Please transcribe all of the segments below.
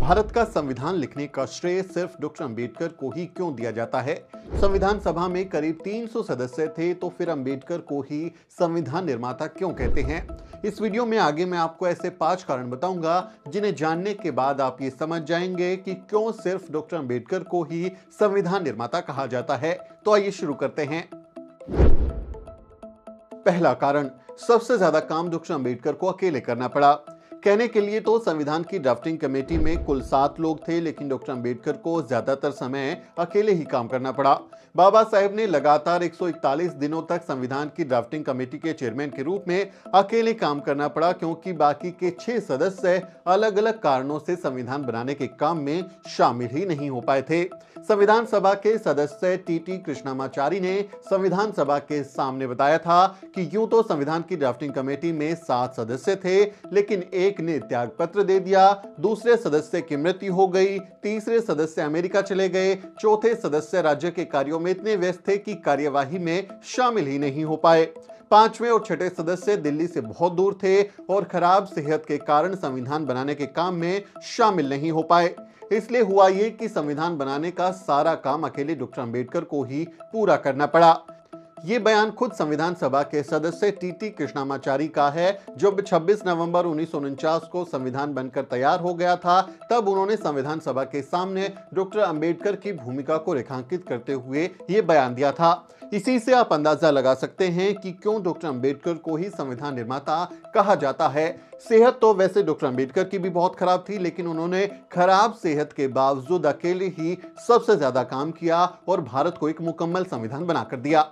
भारत का संविधान लिखने का श्रेय सिर्फ डॉक्टर अंबेडकर को ही क्यों दिया जाता है? संविधान सभा में करीब 300 सदस्य थे, तो फिर अंबेडकर को ही संविधान निर्माता क्यों कहते हैं? इस वीडियो में आगे मैं आपको ऐसे 5 कारण बताऊंगा जिन्हें जानने के बाद आप ये समझ जाएंगे कि क्यों सिर्फ डॉक्टर अंबेडकर को ही संविधान निर्माता कहा जाता है। तो आइए शुरू करते हैं। पहला कारण, सबसे ज्यादा काम डॉक्टर अंबेडकर को अकेले करना पड़ा। कहने के लिए तो संविधान की ड्राफ्टिंग कमेटी में कुल 7 लोग थे, लेकिन डॉक्टर अंबेडकर को ज्यादातर समय अकेले ही काम करना पड़ा। बाबा साहेब ने लगातार 141 दिनों तक संविधान की ड्राफ्टिंग कमेटी के चेयरमैन के रूप में अकेले काम करना पड़ा, क्योंकि बाकी के 6 सदस्य अलग अलग कारणों से संविधान बनाने के काम में शामिल ही नहीं हो पाए थे। संविधान सभा के सदस्य टी कृष्णामाचारी ने संविधान सभा के सामने बताया था कि यूं तो संविधान की ड्राफ्टिंग कमेटी में 7 सदस्य थे, लेकिन एक ने त्याग पत्र दे दिया, दूसरे सदस्य की मृत्यु हो गई, तीसरे सदस्य अमेरिका चले गए, चौथे सदस्य राज्य के कार्यों में इतने व्यस्त थे कि कार्यवाही में शामिल ही नहीं हो पाए, 5वें और 6ठे सदस्य दिल्ली से बहुत दूर थे और खराब सेहत के कारण संविधान बनाने के काम में शामिल नहीं हो पाए। इसलिए हुआ ये कि संविधान बनाने का सारा काम अकेले डॉक्टर अंबेडकर को ही पूरा करना पड़ा। ये बयान खुद संविधान सभा के सदस्य टी कृष्णामाचारी का है। जब 26 नवंबर 1949 को संविधान बनकर तैयार हो गया था, तब उन्होंने संविधान सभा के सामने डॉक्टर अंबेडकर की भूमिका को रेखांकित करते हुए ये बयान दिया था। इसी से आप अंदाजा लगा सकते हैं कि क्यों डॉक्टर अंबेडकर को ही संविधान निर्माता कहा जाता है। सेहत तो वैसे डॉक्टर अंबेडकर की भी बहुत खराब थी, लेकिन उन्होंने खराब सेहत के बावजूद अकेले ही सबसे ज्यादा काम किया और भारत को एक मुकम्मल संविधान बनाकर दिया।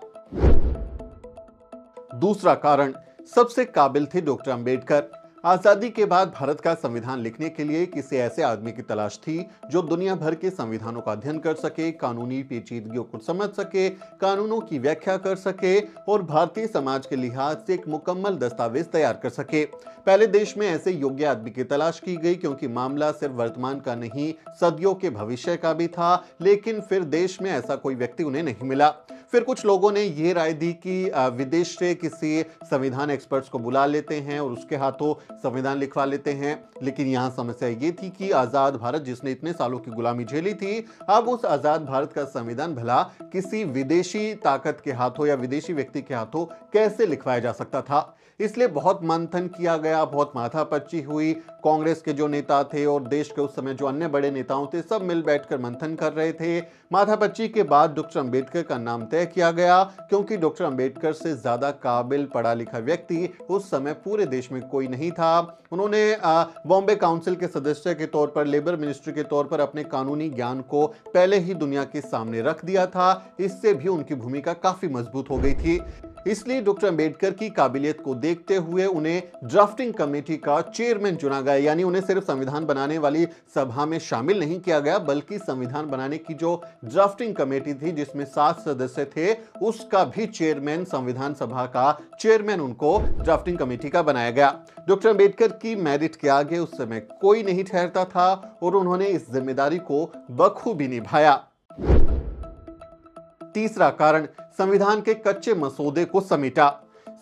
दूसरा कारण, सबसे काबिल थे डॉक्टर अंबेडकर। आजादी के बाद भारत का संविधान लिखने के लिए किसी ऐसे आदमी की तलाश थी जो दुनिया भर के संविधानों का अध्ययन कर सके, कानूनी पेचीदगियों को समझ सके, कानूनों की व्याख्या कर सके और भारतीय समाज के लिहाज से एक मुकम्मल दस्तावेज तैयार कर सके। पहले देश में ऐसे योग्य आदमी की तलाश की गई, क्योंकि मामला सिर्फ वर्तमान का नहीं, सदियों के भविष्य का भी था, लेकिन फिर देश में ऐसा कोई व्यक्ति उन्हें नहीं मिला। फिर कुछ लोगों ने यह राय दी कि विदेश से किसी संविधान एक्सपर्ट्स को बुला लेते हैं और उसके हाथों संविधान लिखवा लेते हैं। लेकिन यहाँ समस्या ये थी कि आजाद भारत, जिसने इतने सालों की गुलामी झेली थी, अब उस आजाद भारत का संविधान भला किसी विदेशी ताकत के हाथों या विदेशी व्यक्ति के हाथों कैसे लिखवाया जा सकता था। इसलिए बहुत मंथन किया गया, बहुत माथापच्ची हुई। कांग्रेस के जो नेता थे और देश के उस समय जो अन्य बड़े नेताओं थे, सब मिल बैठकर मंथन कर रहे थे। माथापच्ची के बाद डॉक्टर अंबेडकर का नाम तय किया गया, क्योंकि डॉक्टर अंबेडकर से ज्यादा काबिल पढ़ा लिखा व्यक्ति उस समय पूरे देश में कोई नहीं था। उन्होंने बॉम्बे काउंसिल के सदस्य के तौर पर, लेबर मिनिस्ट्री के तौर पर अपने कानूनी ज्ञान को पहले ही दुनिया के सामने रख दिया था। इससे भी उनकी भूमिका काफी मजबूत हो गई थी। इसलिए डॉक्टर अंबेडकर की काबिलियत को देखते हुए उन्हें ड्राफ्टिंग कमेटी का चेयरमैन चुना गया। यानी उन्हें सिर्फ संविधान बनाने वाली सभा में शामिल नहीं किया गया, बल्कि संविधान बनाने की जो ड्राफ्टिंग कमेटी थी, जिसमें 7 सदस्य थे, उसका भी चेयरमैन, संविधान सभा का चेयरमैन उनको ड्राफ्टिंग कमेटी का बनाया गया। डॉक्टर अंबेडकर की मेरिट के आगे उस समय कोई नहीं ठहरता था और उन्होंने इस जिम्मेदारी को बखूबी निभाया। तीसरा कारण, संविधान के कच्चे मसौदे को समेटा।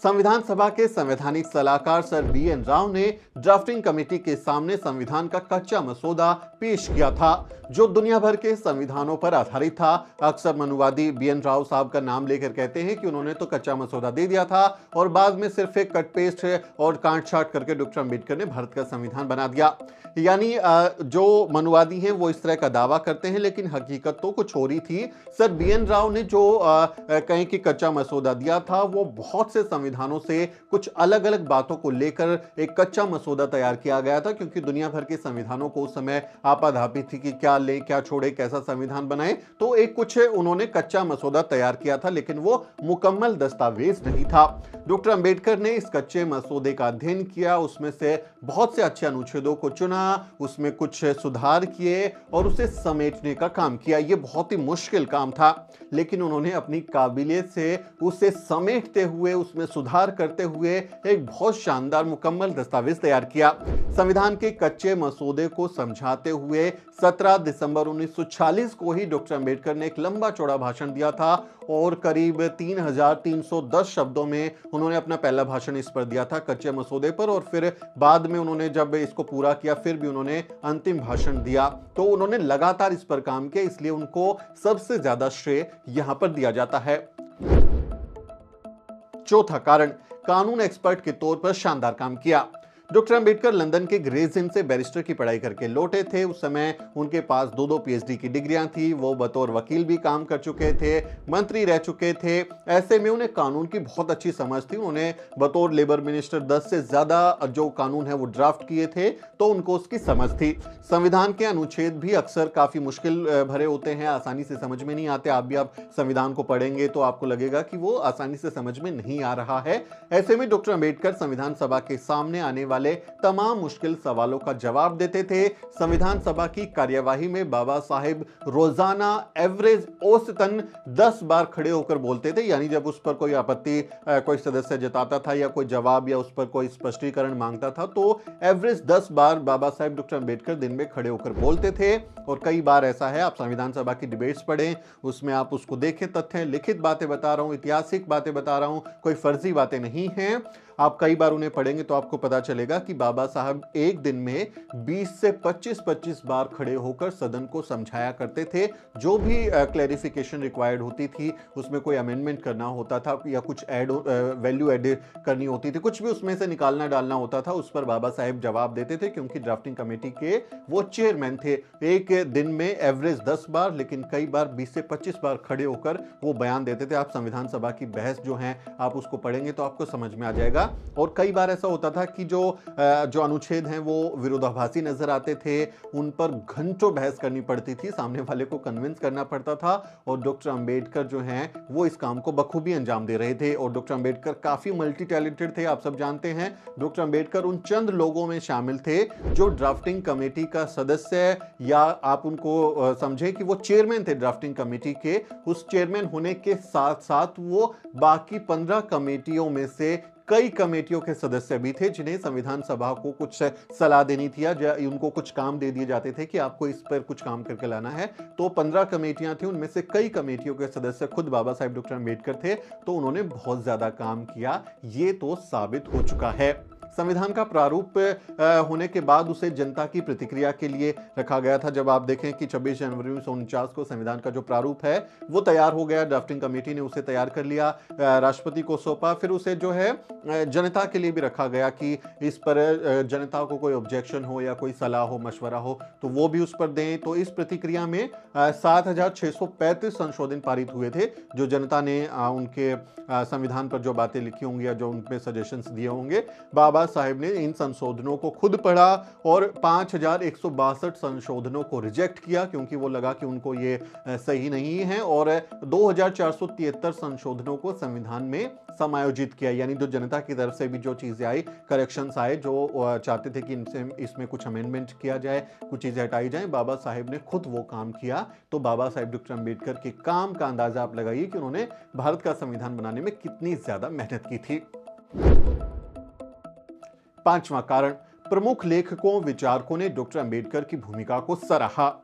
संविधान सभा के संवैधानिक सलाहकार सर BN राव ने ड्राफ्टिंग कमेटी के सामने संविधान का कच्चा मसौदा पेश किया था, जो दुनिया भर के संविधानों पर आधारित था। अक्सर मनुवादी BN राव साहब का नाम लेकर कहते हैं कि उन्होंने तो कच्चा मसौदा दे दिया था और बाद में सिर्फ एक कट पेस्ट और काट छाट करके डॉक्टर अंबेडकर ने भारत का संविधान बना दिया। यानी जो मनुवादी हैं वो इस तरह का दावा करते हैं, लेकिन हकीकत तो कुछ और ही थी। सर BN राव ने जो कहीं की कच्चा मसौदा दिया था, वो बहुत से संविधानों से कुछ अलग अलग बातों को लेकर एक कच्चा मसौदा तैयार किया गया था, क्योंकि दुनिया भर के संविधानों को उस समय आपाधापी थी कि क्या ले क्या छोड़े, कैसा संविधान बनाए। तो एक कुछ उन्होंने कच्चा मसौदा तैयार किया था, लेकिन वो मुकम्मल दस्तावेज नहीं था। डॉक्टर अंबेडकर ने इस कच्चे मसौदे का अध्ययन किया, उसमें से बहुत से अच्छे अनुच्छेदों को चुना, उसमें कुछ सुधार किए और उसे समेटने का काम किया। यह बहुत ही मुश्किल काम था, लेकिन उन्होंने अपनी काबिलियत से उसे समेटते हुए, उसमें सुधार करते हुए एक बहुत शानदार मुकम्मल दस्तावेज तैयार किया। संविधान के कच्चे मसौदे को समझाते हुए 17 दिसंबर 1946 को ही डॉक्टर अंबेडकर ने एक लंबा चौड़ा भाषण दिया था और करीब 3310 शब्दों में उन्होंने अपना पहला भाषण इस पर दिया था, कच्चे मसौदे पर। और फिर बाद में उन्होंने जब इसको पूरा किया फिर भी उन्होंने अंतिम भाषण दिया। तो उन्होंने लगातार इस पर काम किया, इसलिए उनको सबसे ज्यादा श्रेय यहां पर दिया जाता है। चौथा कारण, कानून एक्सपर्ट के तौर पर शानदार काम किया। डॉक्टर अंबेडकर लंदन के ग्रेज इन से बैरिस्टर की पढ़ाई करके लौटे थे। उस समय उनके पास दो पीएचडी की डिग्रियां थी। वो बतौर वकील भी काम कर चुके थे, मंत्री रह चुके थे। ऐसे में उन्हें कानून की बहुत अच्छी समझ थी। उन्होंने बतौर लेबर मिनिस्टर 10 से ज्यादा जो कानून है वो ड्राफ्ट किए थे, तो उनको उसकी समझ थी। संविधान के अनुच्छेद भी अक्सर काफी मुश्किल भरे होते हैं, आसानी से समझ में नहीं आते। आप संविधान को पढ़ेंगे तो आपको लगेगा कि वो आसानी से समझ में नहीं आ रहा है। ऐसे में डॉक्टर अंबेडकर संविधान सभा के सामने आने वाले तमाम मुश्किल सवालों का जवाब देते थे। संविधान सभा की कार्यवाही में बाबा साहेब रोजाना एवरेज औसतन 10 बार खड़े होकर बोलते थे। यानी जब उस पर कोई आपत्ति कोई सदस्य जताता था या कोई जवाब या उस पर कोई स्पष्टीकरण मांगता था, तो एवरेज 10 बार बाबा साहेब डॉक्टर अंबेडकर दिन में खड़े होकर बोलते थे। और कई बार ऐसा है, आप संविधान सभा की डिबेट्स पढ़ें, उसमें आप उसको देखें, तथ्य लिखित बातें बता रहा हूं, ऐतिहासिक बातें बता रहा हूं, कोई फर्जी बातें नहीं हैं। आप कई बार उन्हें पढ़ेंगे तो आपको पता चलेगा कि बाबा साहब एक दिन में 20 से 25 बार खड़े होकर सदन को समझाया करते थे। जो भी क्लैरिफिकेशन रिक्वायर्ड होती थी, उसमें कोई अमेंडमेंट करना होता था या कुछ वैल्यू एड करनी होती थी, कुछ भी उसमें से निकालना डालना होता था, उस पर बाबा साहेब जवाब देते थे, क्योंकि ड्राफ्टिंग कमेटी के वो चेयरमैन थे। एक दिन में एवरेज 10 बार, लेकिन कई बार 20 से 25 बार खड़े होकर वो बयान देते थे। आप संविधान सभा की बहस जो है आप उसको पढ़ेंगे तो आपको समझ में आ जाएगा। और कई बार ऐसा होता था कि जो अनुच्छेद हैं वो विरोधाभासी नजर आते थे, उन पर घंटों बहस करनी पड़ती थी, सामने वाले को कन्विंस करना पड़ता था। और डॉक्टर अंबेडकर जो हैं वो इस काम को बखूबी अंजाम दे रहे थे। और डॉक्टर अंबेडकर काफी मल्टी टैलेंटेड थे, आप सब जानते हैं। डॉक्टर अंबेडकर उन चंद लोगों में शामिल थे जो ड्राफ्टिंग कमेटी का सदस्य, या आप उनको समझे कि वो चेयरमैन थे ड्राफ्टिंग कमेटी के। उस चेयरमैन होने के साथ साथ वो बाकी 15 कमेटियों में से कई कमेटियों के सदस्य भी थे, जिन्हें संविधान सभा को कुछ सलाह देनी थी या उनको कुछ काम दे दिए जाते थे कि आपको इस पर कुछ काम करके लाना है। तो 15 कमेटियां थी, उनमें से कई कमेटियों के सदस्य खुद बाबा साहेब डॉक्टर अंबेडकर थे। तो उन्होंने बहुत ज्यादा काम किया, ये तो साबित हो चुका है। संविधान का प्रारूप होने के बाद उसे जनता की प्रतिक्रिया के लिए रखा गया था। जब आप देखें कि 26 जनवरी 1949 को संविधान का जो प्रारूप है वो तैयार हो गया, ड्राफ्टिंग कमेटी ने उसे तैयार कर लिया, राष्ट्रपति को सौंपा, फिर उसे जो है जनता के लिए भी रखा गया कि इस पर जनता को कोई ऑब्जेक्शन हो या कोई सलाह हो, मशवरा हो, तो वो भी उस पर दें। तो इस प्रतिक्रिया में 7635 संशोधन पारित हुए थे, जो जनता ने उनके संविधान पर जो बातें लिखी होंगी या जो उनपे सजेशंस दिए होंगे, बाबा साहेब ने इन संशोधनों को खुद पढ़ा और 5162 संशोधनों को रिजेक्ट किया, क्योंकि वो लगा कि उनको ये सही नहीं है। और 2473 संशोधनों को संविधान में समायोजित किया, यानी जो जनता की तरफ से भी जो चीजें आई, करेक्शंस आए, जो चाहते थे कि इसमें कुछ अमेंडमेंट किया जाए, कुछ चीजें हटाई जाए, बाबा साहेब ने खुद वो काम किया। तो बाबा साहेब डॉक्टर अंबेडकर के काम का अंदाजा आप लगाइए कि उन्होंने भारत का संविधान बनाने में कितनी ज्यादा मेहनत की थी। पांचवां कारण, प्रमुख लेखकों विचारकों ने डॉक्टर अंबेडकर की भूमिका को सराहा।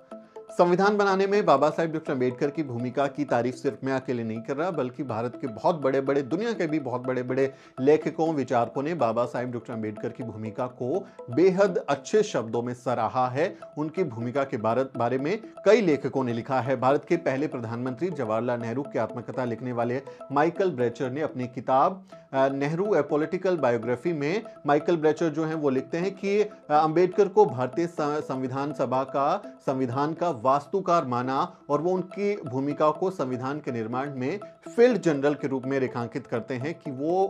संविधान बनाने में बाबा साहेब डॉक्टर अंबेडकर की भूमिका की तारीफ सिर्फ मैं अकेले नहीं कर रहा, बल्कि भारत के बहुत बड़े बड़े, दुनिया के भी बहुत बड़े बड़े लेखकों विचारकों ने बाबा साहेब डॉक्टर अंबेडकर की भूमिका को बेहद अच्छे शब्दों में सराहा है। उनकी भूमिका के बारे में कई लेखकों ने लिखा है। भारत के पहले प्रधानमंत्री जवाहरलाल नेहरू की आत्मकथा लिखने वाले माइकल ब्रेचर ने अपनी किताब नेहरू ए पॉलिटिकल बायोग्राफी में माइकल ब्रेचर जो हैं वो लिखते हैं कि अंबेडकर को भारतीय संविधान सभा का संविधान का वास्तुकार माना, और वो उनकी भूमिका को संविधान के निर्माण में फील्ड जनरल के रूप में रेखांकित करते हैं कि वो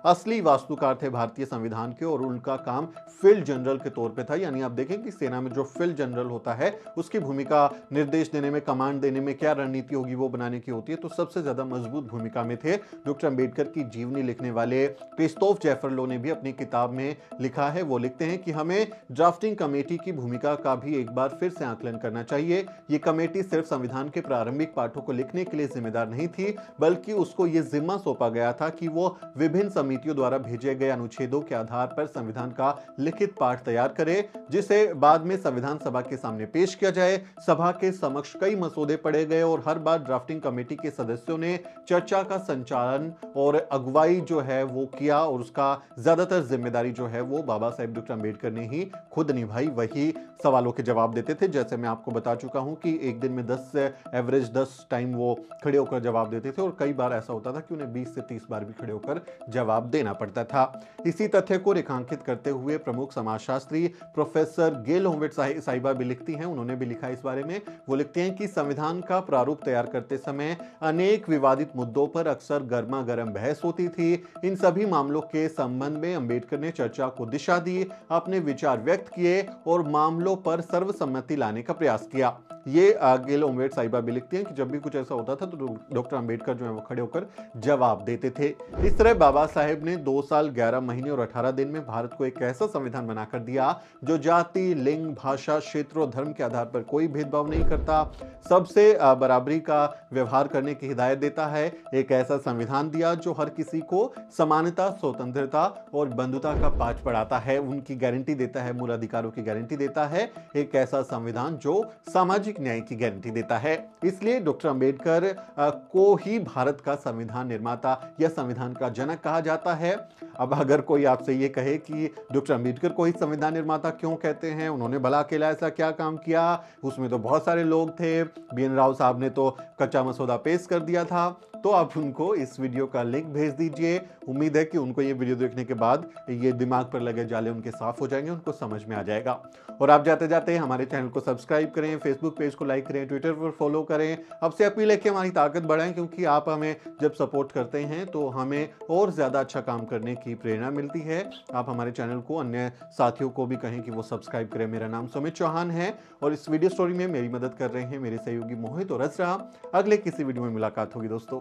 असली वास्तुकार थे भारतीय संविधान के, और उनका काम फील्ड जनरल के तौर पे था। यानी आप देखें कि सेना में जो फील्ड जनरल होता है उसकी भूमिका निर्देश देने में, कमांड देने में, क्या रणनीति होगी वो बनाने की होती है। तो सबसे ज्यादा मजबूत भूमिका में थे। डॉक्टर अंबेडकर की जीवनी लिखने वाले क्रिस्तोफ जेफरलो ने भी अपनी किताब में लिखा है, वो लिखते हैं कि हमें ड्राफ्टिंग कमेटी की भूमिका का भी एक बार फिर से आकलन करना चाहिए। ये कमेटी सिर्फ संविधान के प्रारंभिक पाठों को लिखने के लिए जिम्मेदार नहीं थी, बल्कि उसको ये जिम्मा सौंपा गया था कि वो विभिन्न समितियों द्वारा भेजे गए अनुच्छेदों के आधार पर संविधान का लिखित पाठ तैयार करे, जिसे बाद में संविधान सभा के सामने पेश किया जाए। सभा के समक्ष कई मसौदे पढ़े गए और हर बार ड्राफ्टिंग कमेटी के सदस्यों ने चर्चा का संचालन और अगुवाई जो है वो किया, और उसका ज्यादातर जिम्मेदारी जो है वो बाबा साहेब डॉक्टर अंबेडकर ने ही खुद निभाई। वही सवालों के जवाब देते थे। जैसे मैं आपको बता चुका हूं कि एक दिन में 10 टाइम वो खड़े होकर जवाब देते थे, और कई बार ऐसा होता था कि उन्हें 20 से 30 बार भी खड़े होकर जवाब देना पड़ता था। इसी तथ्य को रेखांकित करते हुए प्रमुख समाजशास्त्री प्रोफेसर गेल होमवेट साहिबा भी लिखती हैं। उन्होंने भी लिखा इस बारे में। वो लिखते हैं कि संविधान का प्रारूप तैयार करते समय अनेक विवादित मुद्दों पर अक्सर गर्मा गर्म बहस होती थी। इन सभी मामलों के संबंध में अंबेडकर ने चर्चा को दिशा दी, अपने विचार व्यक्त किए और मामलों पर सर्वसम्मति लाने का प्रयास किया। ये गेल होमवेट साहिबा भी लिखती हैं कि जब भी कुछ ऐसा होता था तो डॉक्टर अंबेडकर जो है वो खड़े होकर जवाब देते थे। इस तरह बाबा साहेब ने 2 साल 11 महीने और 18 दिन में भारत को एक ऐसा संविधान बनाकर दिया जो जाति, लिंग, भाषा, क्षेत्र और धर्म के आधार पर कोई भेदभाव नहीं करता, सबसे बराबरी का व्यवहार करने की हिदायत देता है। एक ऐसा संविधान दिया जो हर किसी को समानता, स्वतंत्रता और बंधुता का पाठ पढ़ाता है, उनकी गारंटी देता है, मूल अधिकारों की गारंटी देता है। एक ऐसा संविधान जो सामाजिक न्याय की गारंटी देता है। इसलिए डॉक्टर अंबेडकर को ही भारत का संविधान निर्माता या संविधान का जनक कहा जाता है। अब अगर कोई आपसे ये कहे कि डॉक्टर अंबेडकर को ही संविधान निर्माता क्यों कहते हैं, उन्होंने भला अकेला ऐसा क्या काम किया, उसमें तो बहुत सारे लोग थे, BN राव साहब ने तो कच्चा मसौदा पेश कर दिया था, तो आप उनको इस वीडियो का लिंक भेज दीजिए। उम्मीद है कि उनको ये वीडियो देखने के बाद ये दिमाग पर लगे जाले उनके साफ हो जाएंगे, उनको समझ में आ जाएगा। और आप जाते जाते हमारे चैनल को सब्सक्राइब करें, फेसबुक पेज को लाइक करें, ट्विटर पर फॉलो करें। आपसे अपील है कि हमारी ताकत बढ़ाएं, क्योंकि आप हमें जब सपोर्ट करते हैं तो हमें और ज्यादा अच्छा काम करने की प्रेरणा मिलती है। आप हमारे चैनल को अन्य साथियों को भी कहें कि वो सब्सक्राइब करें। मेरा नाम सुमित चौहान है और इस वीडियो स्टोरी में मेरी मदद कर रहे हैं मेरे सहयोगी मोहित और असरा। अगले किसी वीडियो में मुलाकात होगी दोस्तों।